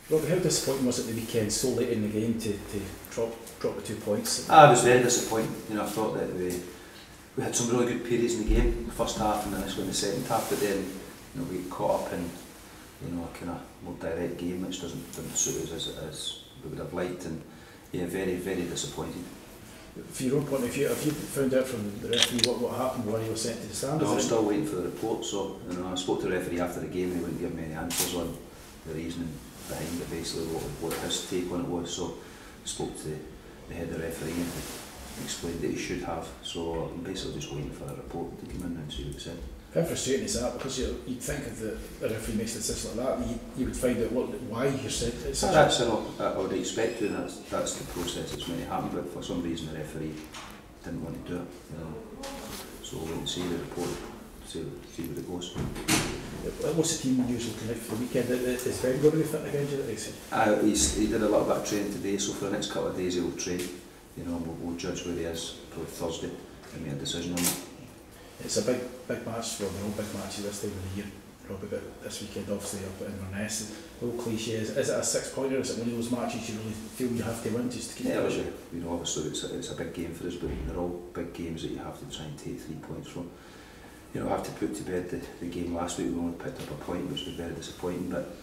Robbie, how disappointing was it the weekend, so late in the game, to drop the 2 points? I was very disappointed. You know, I thought that we had some really good periods in the game, the first half and initially in the second half, but then we got caught up in a kind of more direct game which didn't suit us as we would have liked, and very, very disappointed. From your own point of view, have you found out from the referee what happened, why he was sent to the stand? No, I'm still waiting for the report, so I spoke to the referee after the game. He wouldn't give me any answers on the reasoning behind it, basically what his take on it was. So I spoke to the head of the referee and he explained that he should have, so I'm basically just waiting for a report to come in and see what he said. How frustrating is that? Because you'd think if the referee makes a decision like that, you would find out why he said it. That's I would expect to, and that's the process that's meant to happen, but for some reason the referee didn't want to do it. So we'll wait and see the report, see where it goes. What's the team usually looking like for the weekend? Is Ben going to be fit again? He did a little bit of training today, so for the next couple of days he'll train. We'll judge where he is probably Thursday and make a decision on it. It's a big match, well, they're all big matches this time of the year, Robbie, but this weekend obviously up at Inverness. The whole cliche is it a 6-pointer, is it one of those matches you really feel you have to win just to keep it? Obviously it's a big game for us, but they're all big games that you have to try and take 3 points from. I have to put to bed the game last week. We only picked up a point, which was very disappointing, but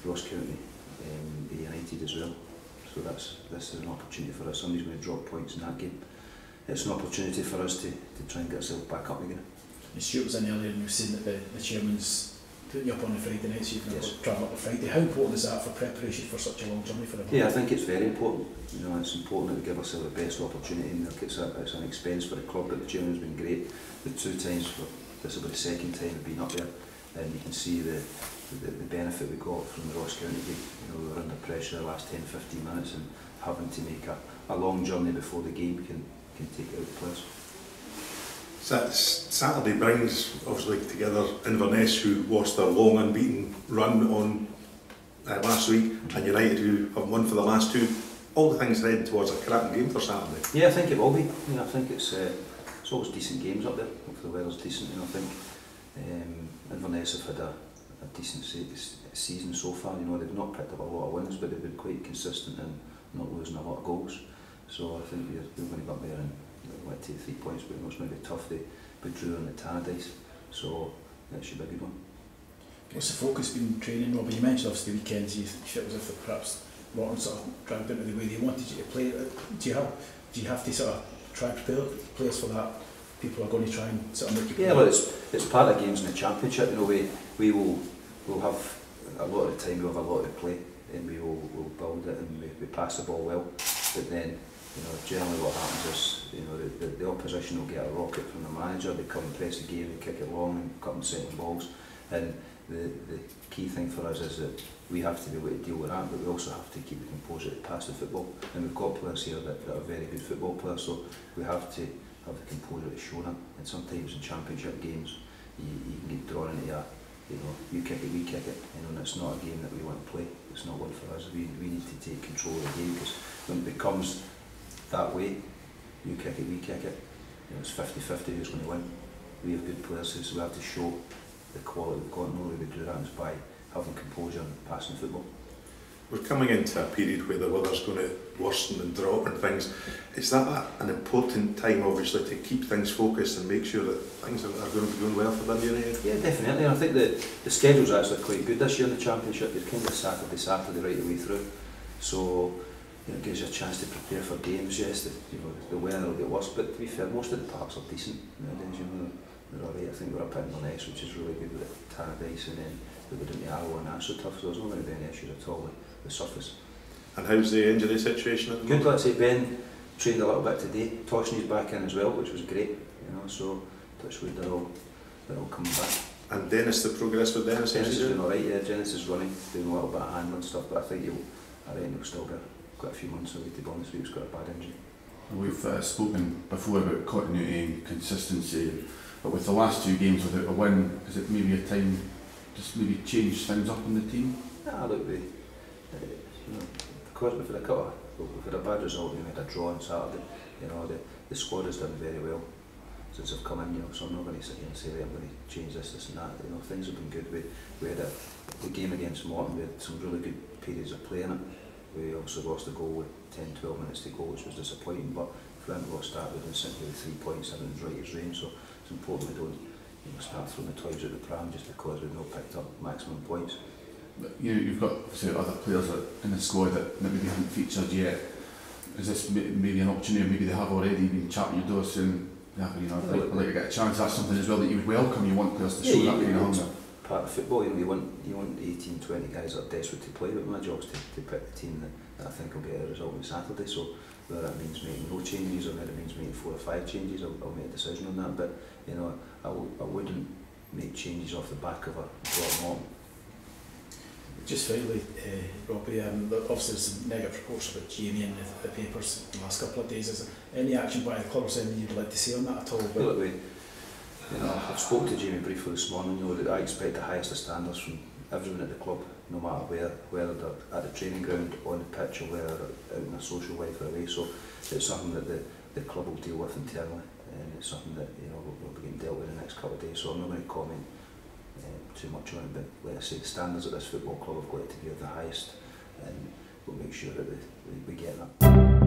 Ross County, United as well, so this is an opportunity for us. Somebody's going to drop points in that game. It's an opportunity for us to try and get ourselves back up again. And Stuart was in earlier and you were saying that the chairman's putting you up on the Friday night, so you can travel up on Friday. How important is that for preparation for such a long journey for everyone? Yeah, I think it's very important. It's important that we give ourselves the best opportunity. And it's an expense for the club, but the chairman's been great. The 2 times, this will be the second time we've been up there, and you can see the benefit we got from the Ross County game. We were under pressure the last 10-15 minutes, and having to make a long journey before the game can take out the players. Saturday brings obviously together Inverness, who lost their long unbeaten run on last week, and United, who have won for the last 2. All the things heading towards a cracking game for Saturday. Yeah, I think it will be. I think it's always decent games up there. Hopefully the weather's decent. I think Inverness have had a decent season so far. They've not picked up a lot of wins, but they've been quite consistent and not losing a lot of goals. So I think we're going to go up there and take 3 points, but it's going to be tough. They drew on the Tannadice, so that should be a good one. What's the focus been training, Robbie? You mentioned obviously the weekends, you felt as if perhaps Morton sort of dragged into the way they wanted you to play. Do you have to sort of try and prepare players for that? People are going to try and sort of make you play? Yeah, well, it's part of games in the Championship. We will have a lot of the time, we'll have a lot to play, and we'll build it, and we pass the ball well, but then generally what happens is the opposition will get a rocket from the manager. They come and press the game, they kick it long and cut and set balls, and the key thing for us is that we have to be able to deal with that, but we also have to keep the composure to pass the football, and we've got players here that are very good football players, so we have to have the composure to show them. And sometimes in Championship games you can get drawn into a you kick it, we kick it, and it's not a game that we want to play. It's not one for us. We need to take control of the game, because when it becomes that way, you kick it, we kick it, it's 50-50 who's going to win. We have good players, so we have to show the quality we've got, and the way we do that is by having composure and passing football. We're coming into a period where the weather's going to worsen and drop and things. Is that an important time, obviously, to keep things focused and make sure that things are going to be going well for Dundee United? Yeah, definitely. And I think the schedule's actually quite good this year in the Championship. You're kind of Saturday right the way through. So it gives you a chance to prepare for games. Yes, the weather will get worse, but to be fair, most of the parks are decent nowadays. They're alright. I think we're up in Inverness, which is really good with the Tannadice, and then we go down to Arrow and AstroTurf, so there's not going to be any issues at all with the surface. And how's the injury situation at the moment? Good, let's say Ben trained a little bit today. Toshni's back in as well, which was great. So touch wood, they're all coming back. And Dennis, the progress with Dennis? Dennis is doing alright, yeah. Dennis is running, doing a little bit of handling stuff, but I think he'll still be quite a few months away, to be honest with you. He's got a bad injury. We've spoken before about continuity and consistency, but with the last 2 games without a win, is it maybe a time just maybe change things up in the team? Nah, look, because we've had a bad result, we had a draw on Saturday. The squad has done very well since I've come in, so I'm not going to sit here and say that I'm going to change this and that. Things have been good. We had the game against Morton, we had some really good periods of playing it. We obviously lost the goal with 10-12 minutes to go, which was disappointing, but if we hadn't lost that, we'd been sitting with 3 points and it was right as rain, so it's important we don't start throwing the toys at the pram just because we've not picked up maximum points. But, you've got obviously other players in the squad that maybe haven't featured yet. Is this maybe an opportunity, or maybe they have already been chapping your door soon? I'd like to get a chance. That's something as well that you would welcome. You want players to show that kind of hunger. Part of football, you want 18, 20 guys that are desperate to play, but my job is to pick the team that I think will get a result on Saturday. So whether that means making no changes or whether it means making 4 or 5 changes, I'll make a decision on that. But I wouldn't make changes off the back of a draw. Just finally, Robbie, obviously there's some negative reports about Jamie in the papers in the last couple of days. Is there any action by the club or something you'd like to see on that at all? Well, I've spoken to Jamie briefly this morning. That I expect the highest of standards from everyone at the club, no matter whether they're at the training ground, on the pitch, or whether they're out in their social life or away. So it's something that the club will deal with internally, and it's something that will be getting dealt with in the next couple of days. So I'm not going to comment too much on it, but like I say, the standards at this football club have got to be of the highest, and we'll make sure that we get that.